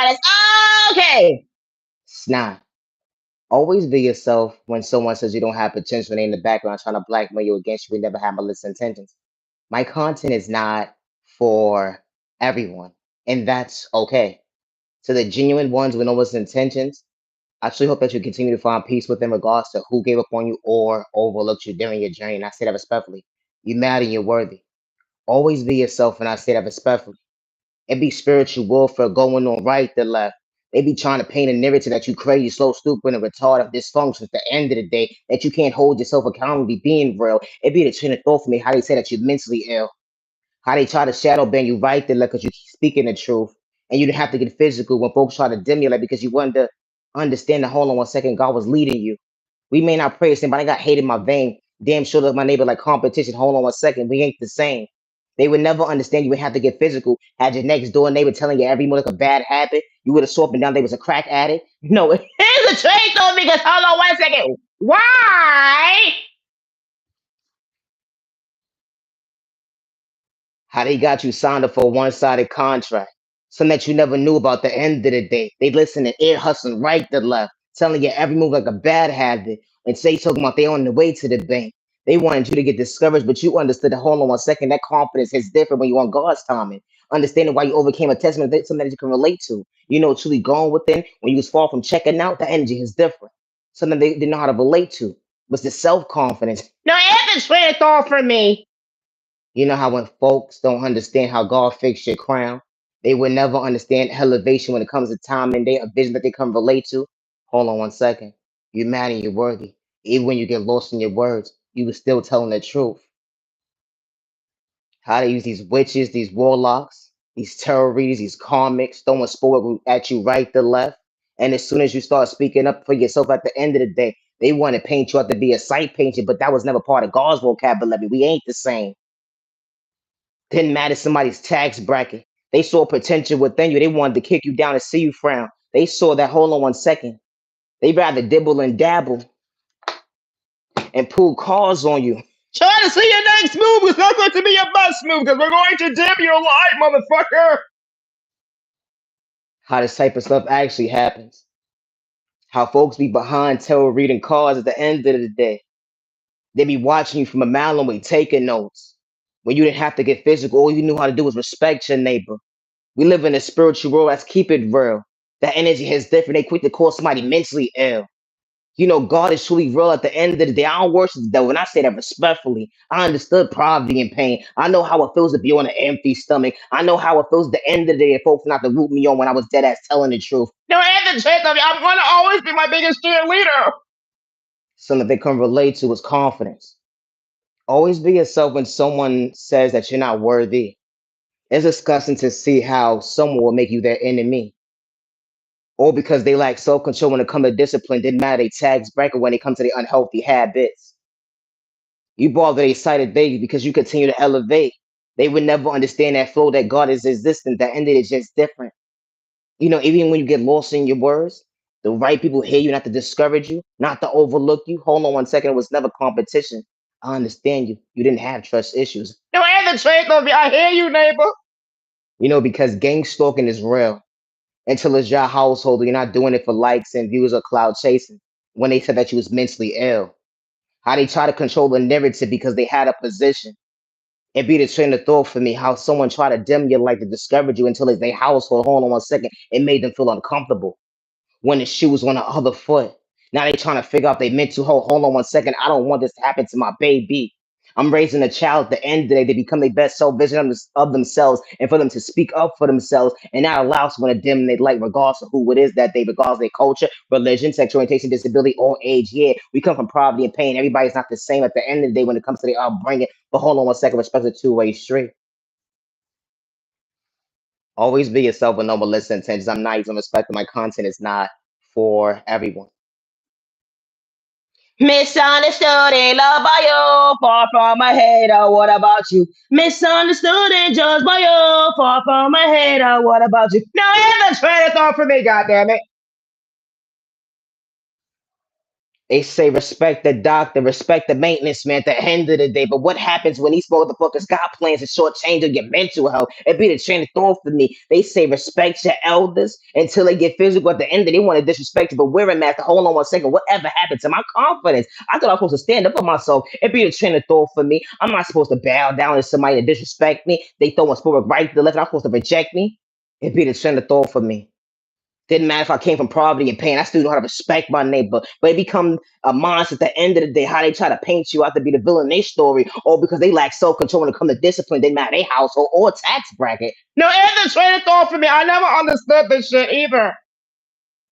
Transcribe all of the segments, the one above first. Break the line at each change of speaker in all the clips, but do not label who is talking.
It's okay. It's not. Always be yourself when someone says you don't have potential and they in the background trying to blackmail you against you. We never have malicious intentions. My content is not for everyone, and that's okay. So the genuine ones with no malicious intentions, I truly hope that you continue to find peace with in regards to who gave up on you or overlooked you during your journey. And I say that respectfully. You matter and you're worthy. Always be yourself, and I say that respectfully. It be spiritual warfare going on right to left. They be trying to paint a narrative that you crazy, slow, stupid, and retarded, dysfunction at the end of the day, that you can't hold yourself accountable to being real. It be the train of thought for me how they say that you're mentally ill, how they try to shadow ban you right there because you speaking the truth, and you didn't have to get physical when folks try to dim you like because you wanted to understand the hold on 1 second God was leading you. We may not pray the same, but I got hate in my vein. Damn sure that my neighbor like competition. Hold on 1 second. We ain't the same. They would never understand you would have to get physical. Had your next door neighbor telling you every morning like a bad habit, you would have swapped and down they was a crack addict. No, here's a trade though because hold on 1 second. Why? How they got you signed up for a one-sided contract. Something that you never knew about the end of the day. They listen to ear hustling right to left, telling you every move like a bad habit, and say talking about they on the way to the bank. They wanted you to get discouraged, but you understood that hold on 1 second, that confidence is different when you on God's timing. Understanding why you overcame a testament, that's something that you can relate to. You know, truly going within when you was far from checking out, the energy is different. Something they didn't know how to relate to was the self-confidence. No, it's a train of thought for me. You know how when folks don't understand how God fixed your crown, they will never understand elevation when it comes to time and day, a vision that they can relate to. Hold on 1 second. You're mad and you're worthy. Even when you get lost in your words, you were still telling the truth. How they use these witches, these warlocks, these tarot readers, these karmics, throwing sport at you right to left. And as soon as you start speaking up for yourself at the end of the day, they want to paint you out to be a sight painter, but that was never part of God's vocabulary. We ain't the same. Didn't matter somebody's tax bracket. They saw potential within you. They wanted to kick you down and see you frown. They saw that hold on 1 second. They rather dibble and dabble and pull cars on you. Try to see your next move. It's not going to be your best move because we're going to dim your light, motherfucker. How this type of stuff actually happens. How folks be behind tarot reading cards at the end of the day. They be watching you from a mile away taking notes. When you didn't have to get physical, all you knew how to do was respect your neighbor. We live in a spiritual world. Let's keep it real. That energy is different. They quick to call somebody mentally ill. You know, God is truly real at the end of the day. I don't worship the devil. When I say that respectfully, I understood poverty and pain. I know how it feels to be on an empty stomach. I know how it feels at the end of the day and folks not to root me on when I was dead ass telling the truth. No, and the truth of it, I'm gonna always be my biggest cheerleader. Something they can relate to is confidence. Always be yourself when someone says that you're not worthy. It's disgusting to see how someone will make you their enemy, or because they lack self control when it comes to discipline, didn't matter they tags bracket when it comes to the unhealthy habits. You bother they cited they because you continue to elevate. They would never understand that flow that God is existent. That ended is just different. You know, even when you get lost in your words, the right people hear you, not to discourage you, not to overlook you. Hold on 1 second, it was never competition. I understand you. You didn't have trust issues. No, I have the truth of it. I hear you, neighbor. You know, because gang stalking is real until it's your household. You're not doing it for likes and views or cloud chasing. When they said that you was mentally ill, how they try to control the narrative because they had a position. It be the train of thought for me how someone try to dim your light to discourage you until it's their household. Hold on 1 second. It made them feel uncomfortable when the shoe was on the other foot. Now they trying to figure out their mental health. Hold on 1 second. I don't want this to happen to my baby. I'm raising a child at the end of the day. They become their best self vision of themselves and for them to speak up for themselves and not allow someone to dim their light regardless of who it is that they, regardless of their culture, religion, sexual orientation, disability, or age. Yeah, we come from poverty and pain. Everybody's not the same at the end of the day when it comes to their upbringing. But hold on 1 second. Respect a two-way street. Always be yourself with no malicious intentions. I'm not even respecting my content is not for everyone. Misunderstood and loved by you, far from my hater. What about you? Misunderstood and judged by you, far from my hater. What about you? Now, here's a train of thought for me, goddammit. They say respect the doctor, respect the maintenance man at the end of the day. But what happens when these motherfuckers got plans to shortchange your mental health? It be the train of thought for me. They say respect your elders until they get physical at the end. They want to disrespect you. But wearing master, hold on one second. Whatever happened to my confidence? I thought I was supposed to stand up for myself. It be the train of thought for me. I'm not supposed to bow down to somebody that disrespect me. They throwing sport right to the left. I'm supposed to reject me. It be the train of thought for me. Didn't matter if I came from poverty and pain. I still know how to respect my neighbor. But it become a monster at the end of the day. How they try to paint you out to be the villain in their story, or because they lack self control when it comes to discipline, they matter their household or tax bracket. No, it's a train of thought for me. I never understood this shit either.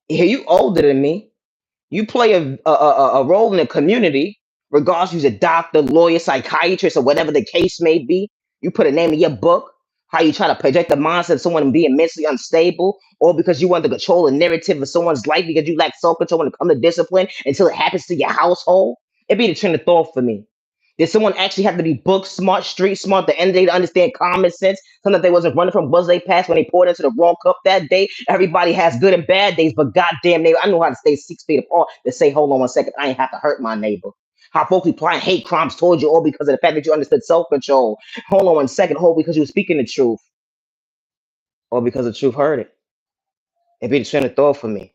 Yeah, you older than me. You play a role in the community, regardless if you're a doctor, lawyer, psychiatrist, or whatever the case may be. You put a name in your book, how you try to project the mindset of someone being mentally unstable, or because you want to control the narrative of someone's life because you lack self control when it comes to discipline until it happens to your household. It'd be the train of thought for me. Did someone actually have to be book smart, street smart, the end of the day to understand common sense? Something that they wasn't running from was they passed when they poured into the wrong cup that day. Everybody has good and bad days, but goddamn neighbor, I know how to stay 6 feet apart to say, hold on one second, I ain't have to hurt my neighbor. How folks be applying hate crimes towards you all because of the fact that you understood self-control. Hold on one second, hold because you were speaking the truth, or because the truth hurt it. It be the train of thought for me.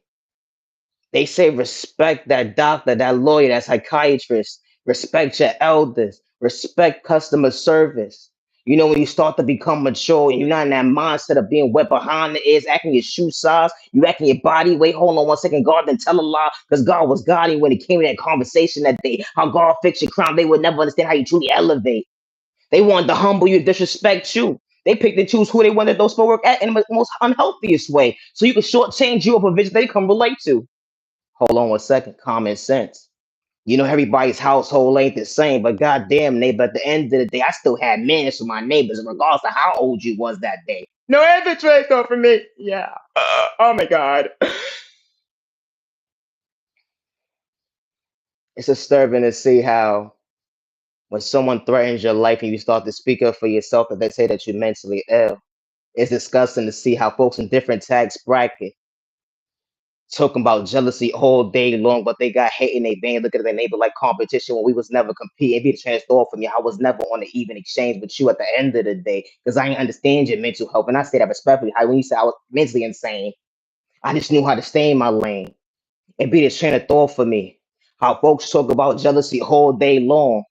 They say respect that doctor, that lawyer, that psychiatrist, respect your elders, respect customer service. You know, when you start to become mature and you're not in that mindset of being wet behind the ears, acting your shoe size, you acting your body weight. Hold on one second, God didn't tell a lie because God was guiding when it came to that conversation that day. How God fixed your crown, they would never understand how you truly elevate. They wanted to humble you, disrespect you. They picked and choose who they wanted those to work at in the most unhealthiest way. So you can shortchange you of a vision they can relate to. Hold on one second. Common sense. You know, everybody's household ain't the same, but goddamn, neighbor, at the end of the day, I still had manners for my neighbors, regardless of how old you was that day. No, it's a trade off for me. Yeah. Oh my God. It's disturbing to see how when someone threatens your life and you start to speak up for yourself, that they say that you're mentally ill. It's disgusting to see how folks in different tax brackets talking about jealousy all day long, but they got hate in their vein, looking at their neighbor like competition when we was never competing. It be the transfer for me. I was never on an even exchange with you at the end of the day because I didn't understand your mental health. And I say that respectfully. How when you say I was mentally insane, I just knew how to stay in my lane. It be the train of thought for me. How folks talk about jealousy all day long,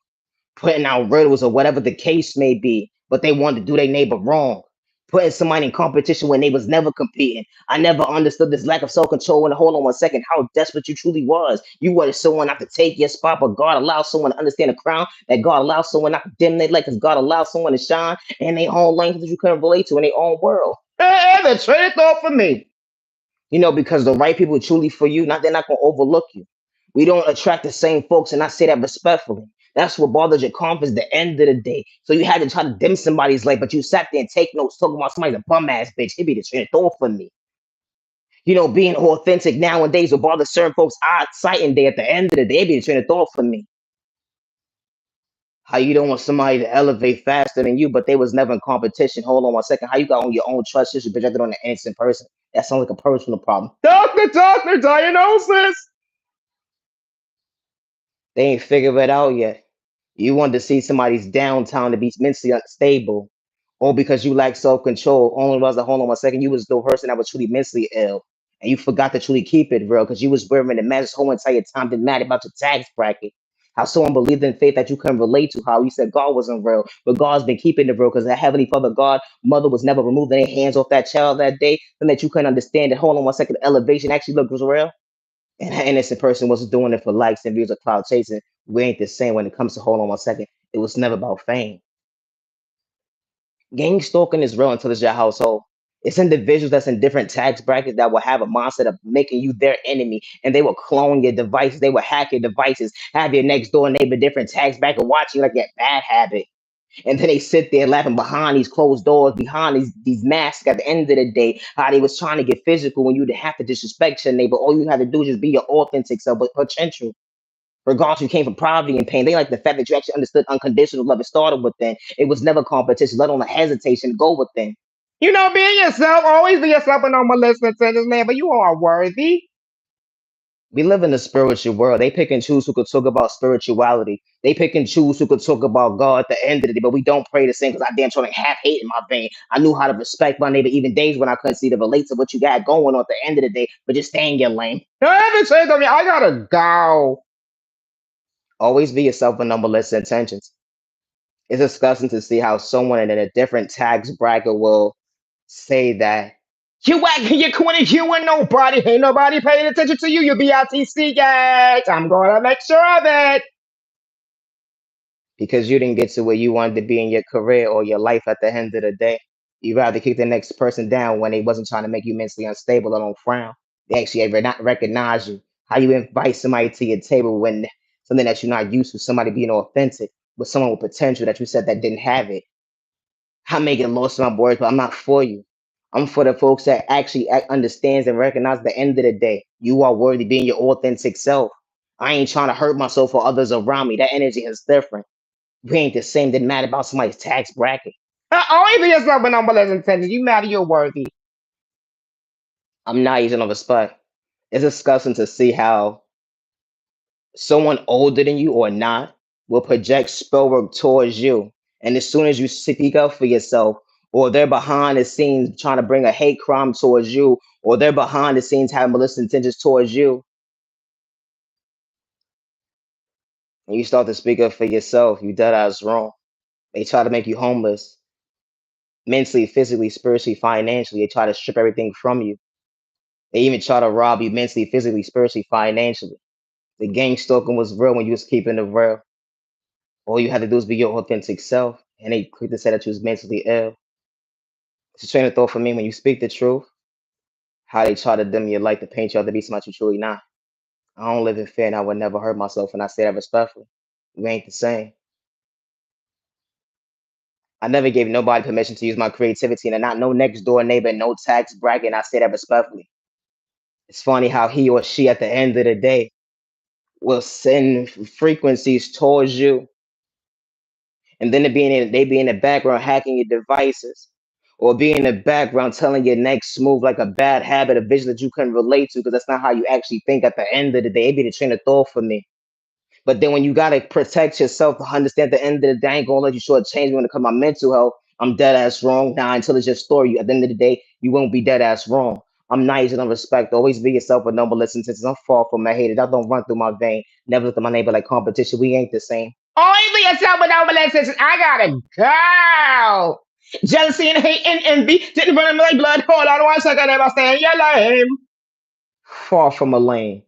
putting out riddles or whatever the case may be, but they wanted to do their neighbor wrong. Putting somebody in competition when they was never competing. I never understood this lack of self-control. And hold on one second, how desperate you truly was. You wanted someone not to take your spot, but God allowed someone to understand the crown. That God allowed someone not to dim their light, because God allowed someone to shine in their own language that you couldn't relate to in their own world. The trade thought for me. You know, because the right people truly for you, not they're not gonna overlook you. We don't attract the same folks, and I say that respectfully. That's what bothers your confidence at the end of the day. So you had to try to dim somebody's light, but you sat there and take notes, talking about somebody's a bum ass bitch. It be the trend thought for me. You know, being authentic nowadays will bother certain folks' sight and day at the end of the day. It be the trend of thought for me. How you don't want somebody to elevate faster than you, but they was never in competition. Hold on one second. How you got on your own trust issue projected on an innocent person? That sounds like a personal problem. Doctor, diagnosis. They ain't figured it out yet. You want to see somebody's downtown to be mentally unstable, or because you lack self control. Only was the hold on one second, you was the person that was truly mentally ill, and you forgot to truly keep it real because you was wearing the mask this whole entire time. Been mad about your tax bracket. How someone believed in faith that you couldn't relate to. How you said God wasn't real, but God's been keeping it real because the heavenly Father God, mother was never removing their hands off that child that day, and that you couldn't understand that. Hold on one second, elevation actually looked was real. And an innocent person wasn't doing it for likes and views of cloud chasing. We ain't the same when it comes to hold on one second. It was never about fame. Gang stalking is real until it's your household. It's individuals that's in different tax brackets that will have a mindset of making you their enemy, and they will clone your devices. They will hack your devices, have your next door neighbor different tax bracket watching like that bad habit. And then they sit there laughing behind these closed doors, behind these masks at the end of the day, how they was trying to get physical when you didn't have to disrespect your neighbor. All you had to do is just be your authentic self, but potential. Regardless, you came from poverty and pain. They like the fact that you actually understood unconditional love. It started within. It was never competition, let alone a hesitation to go within. You know, be yourself. Always be yourself and no more listening to this man, but you are worthy. We live in a spiritual world. They pick and choose who could talk about spirituality. They pick and choose who could talk about God at the end of the day, but we don't pray the same because I damn sure like half hate in my vein. I knew how to respect my neighbor even days when I couldn't see to relate to what you got going on at the end of the day, but just stay in your lane. Every say to me, I gotta go. Always be yourself with numberless intentions. It's disgusting to see how someone in a different tax bracket will say that you acting your corny, you and nobody, ain't nobody paying attention to you. You BITC, yes, I'm gonna make sure of it. Because you didn't get to where you wanted to be in your career or your life at the end of the day. You rather kick the next person down when they wasn't trying to make you mentally unstable or don't frown. They actually ever not recognize you. How you invite somebody to your table when something that you're not used to, somebody being authentic with someone with potential that you said that didn't have it. I'm making lost my words, but I'm not for you. I'm for the folks that actually understands and recognize at the end of the day, you are worthy being your authentic self. I ain't trying to hurt myself or others around me. That energy is different. We ain't the same. Didn't matter about somebody's tax bracket. Only be yourself with numberless intentions. You matter, you're worthy. I'm not using no respect. It's disgusting to see how someone older than you or not will project spell work towards you. And as soon as you speak up for yourself, or they're behind the scenes trying to bring a hate crime towards you, or they're behind the scenes having malicious intentions towards you, and you start to speak up for yourself, you dead ass wrong. They try to make you homeless mentally, physically, spiritually, financially. They try to strip everything from you. They even try to rob you mentally, physically, spiritually, financially. The gang stalking was real when you was keeping it real. All you had to do was be your authentic self, and they quick to say that you was mentally ill. It's a train of thought for me when you speak the truth, how they try to dim your light to paint you out to be somebody you truly not. I don't live in fear and I would never hurt myself, and I say that respectfully. We ain't the same. I never gave nobody permission to use my creativity and not no next door neighbor, no tax bracket, and I say that respectfully. It's funny how he or she at the end of the day will send frequencies towards you, and then they be in the background hacking your devices, or be in the background telling your next move like a bad habit, a vision that you couldn't relate to, because that's not how you actually think at the end of the day. It be the train of thought for me. But then when you gotta protect yourself to understand at the end of the day, I ain't gonna let you shortchange me when it comes to my mental health. I'm dead ass wrong. Now until it's your story, at the end of the day, you won't be dead ass wrong. I'm nice and I respect. Always be yourself with number listen since I'm far from my haters. I don't run through my vein. Never look at my neighbor like competition. We ain't the same. Always be yourself with number listen. I gotta go. Jealousy and hate and envy didn't run in my blood. Hold on one second, I stay in your lane. Far from a lane.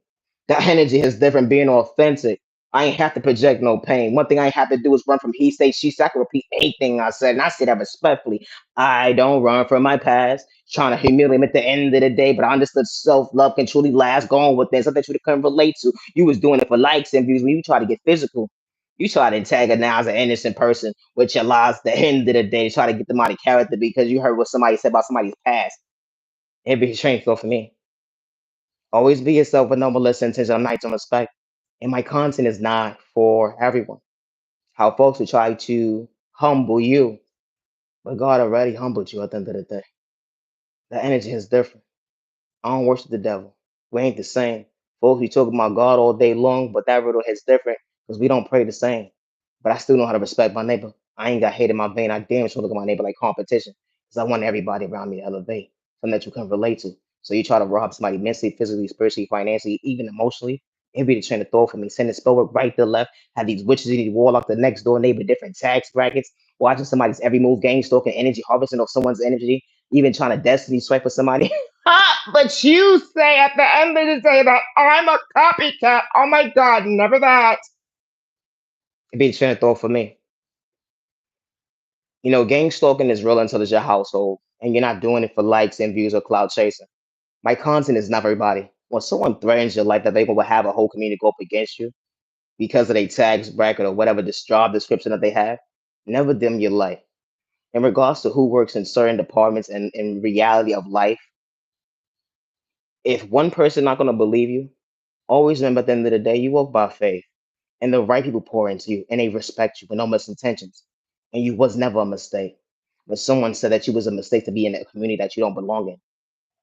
That energy is different being authentic. I ain't have to project no pain. One thing I ain't have to do is run from he say, she say. I can repeat anything I said, and I say that respectfully. I don't run from my past, trying to humiliate me at the end of the day, but I understood self-love can truly last going with this, something that you couldn't relate to. You was doing it for likes and views. When you try to get physical, you try to antagonize an innocent person with your lies at the end of the day, try to get them out of character because you heard what somebody said about somebody's past. It'd be a strange thought for me. Always be yourself with no malicious intention. I'm not to respect. And my content is not for everyone. How folks will try to humble you, but God already humbled you at the end of the day. The energy is different. I don't worship the devil. We ain't the same. Folks, we talk about God all day long, but that riddle hits different because we don't pray the same. But I still know how to respect my neighbor. I ain't got hate in my vein. I damn sure look at my neighbor like competition because I want everybody around me to elevate, something that you can relate to. So you try to rob somebody mentally, physically, spiritually, financially, even emotionally. It'd be the train of thought for me. Sending spell work right to left, have these witches, these warlock, the next door neighbor, different tax brackets, watching somebody's every move, game stalking energy, harvesting of someone's energy, even trying to destiny swipe for somebody. But you say at the end of the day that I'm a copycat. Oh my God, never that. It'd be the train of thought for me. Gang stalking is real until it's your household, and you're not doing it for likes and views or cloud chasing. My content is not for everybody. When someone threatens your life, that they will have a whole community go up against you because of their tags bracket or whatever this job description that they have, never dim your light. In regards to who works in certain departments and in reality of life, if one person not gonna believe you, always remember at the end of the day, you walk by faith, and the right people pour into you, and they respect you with no misintentions, and you was never a mistake. When someone said that you was a mistake to be in a community that you don't belong in,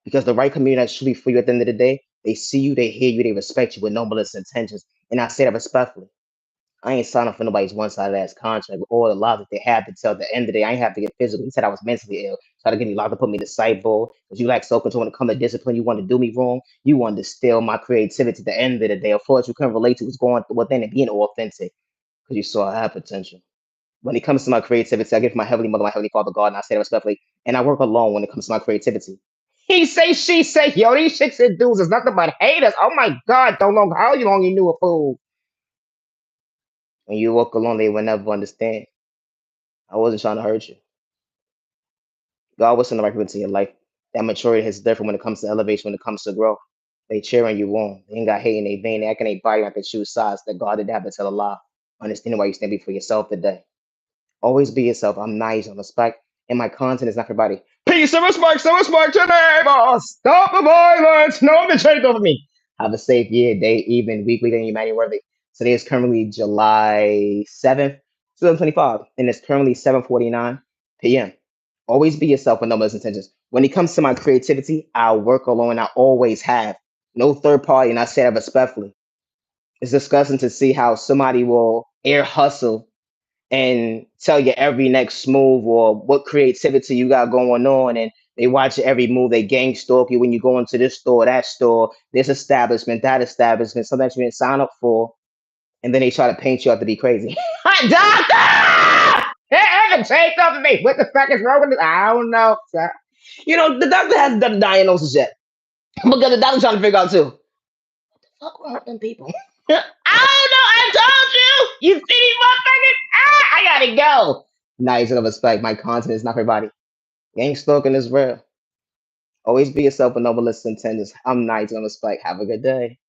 because the right community that's truly for you at the end of the day They see you, they hear you, they respect you with no malicious intentions. And I say that respectfully. I ain't signing up for nobody's one-sided ass contract with all the lies that they have to tell. At the end of the day, I ain't have to get physical. He said I was mentally ill. Try to get me locked up, put me in the cyborg. Because you lack self-control when it comes to discipline. You want to do me wrong. You wanted to steal my creativity at the end of the day. Of course, you couldn't relate to what's going within it, being authentic. Because you saw I had potential. When it comes to my creativity, I give my heavenly mother, my heavenly father, God, and I say that respectfully. And I work alone when it comes to my creativity. He say, she say, yo, these chicks and dudes is nothing but haters. Oh my God, don't know how long you knew a fool. When you walk alone, they will never understand. I wasn't trying to hurt you. God was sending the right people into your life. That maturity is different when it comes to elevation, when it comes to growth. They cheering you on. They ain't got hate in their vein. They acting their body like they choose sides. That God didn't have to tell a lie. Understanding why you stand before yourself today. Always be yourself. I'm nice. I'm respect. And my content is not for everybody. Peace and respect to neighbors. Stop the violence. No one betrayed over me. Have a safe year, day, evening, weekly, and humanity worthy. Today is currently July 7th, 2025, and it's currently 7:49 p.m. Always be yourself with no malicious intentions. When it comes to my creativity, I'll work alone. I always have. No third party, and I say that respectfully. It's disgusting to see how somebody will air hustle and tell you every next move or what creativity you got going on, and they watch every move. They gang stalk you when you go into this store, that store, this establishment, that establishment, something that you didn't sign up for, and then they try to paint you out to be crazy. Doctor! Hey, say something to me. What the fuck is wrong with this? I don't know, sir. You know, the doctor hasn't done the diagnosis yet. Because the doctor's trying to figure out too. Fuck wrong with them people? I don't know. I told you. You see these motherfuckers? Ah, I gotta go. Nice of respect. My content is not for everybody. Gang stalking is real. Always be yourself with no malicious intentions. I'm nice and respect. Have a good day.